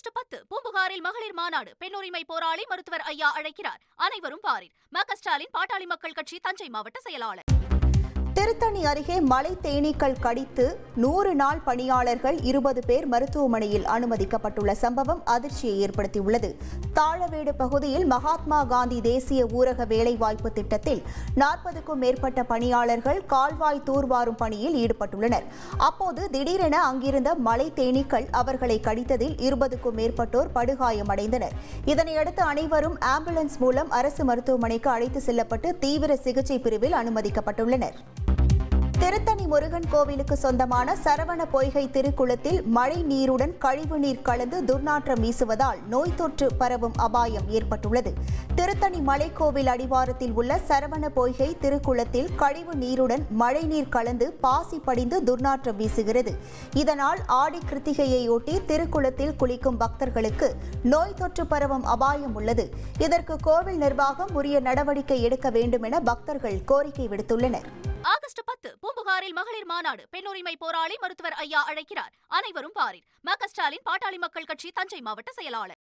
August 10 பூம்புகாரில் மகளிர் மாநாடு. பெண் உரிமை போராளி மருத்துவர் ஐயா அழைக்கிறார். அனைவரும் வாரீர். ம.க. ஸ்டாலின் பாட்டாளி மக்கள் கட்சி தஞ்சை மாவட்ட செயலாளர். திருத்தணி அருகே மலை தேனீக்கள் கடித்து 100 நாள் பணியாளர்கள் 20 பேர் மருத்துவமனையில் அனுமதிக்கப்பட்டுள்ள சம்பவம் அதிர்ச்சியை ஏற்படுத்தியுள்ளது. தாழவேடு பகுதியில் மகாத்மா காந்தி தேசிய ஊரக வேலைவாய்ப்பு திட்டத்தில் 40க்கும் மேற்பட்ட பணியாளர்கள் கால்வாய் தூர்வாரும் பணியில் ஈடுபட்டுள்ளனர். அப்போது திடீரென அங்கிருந்த மலை தேனீக்கள் அவர்களை கடித்ததில் 20க்கும் மேற்பட்டோர் படுகாயமடைந்தனர். இதனையடுத்து அனைவரும் ஆம்புலன்ஸ் மூலம் அரசு மருத்துவமனைக்கு அழைத்து செல்லப்பட்டு தீவிர சிகிச்சை பிரிவில் அனுமதிக்கப்பட்டுள்ளனர். திருத்தணி முருகன் கோவிலுக்கு சொந்தமான சரவண பொய்கை திருக்குளத்தில் மழை நீருடன் கழிவுநீர் கலந்து துர்நாற்றம் வீசுவதால் நோய் தொற்று பரவும் அபாயம் ஏற்பட்டுள்ளது. திருத்தணி மலைக்கோவில் அடிவாரத்தில் உள்ள சரவண பொய்கை திருக்குளத்தில் கழிவு நீருடன் மழைநீர் கலந்து பாசி படிந்து துர்நாற்றம் வீசுகிறது. இதனால் ஆடி கிருத்திகையையொட்டி திருக்குளத்தில் குளிக்கும் பக்தர்களுக்கு நோய் தொற்று பரவும் அபாயம் உள்ளது. இதற்கு கோவில் நிர்வாகம் உரிய நடவடிக்கை எடுக்க வேண்டும் என பக்தர்கள் கோரிக்கை விடுத்துள்ளனர். ஆகஸ்ட் 10 பூம்புகாரில் மகளிர் மாநாடு. பெண் உரிமை போராளி மருத்துவர் ஐயா அழைக்கிறார். அனைவரும் வாரீர். ம.க. ஸ்டாலின் பாட்டாளி மக்கள் கட்சி தஞ்சை மாவட்ட செயலாளர்.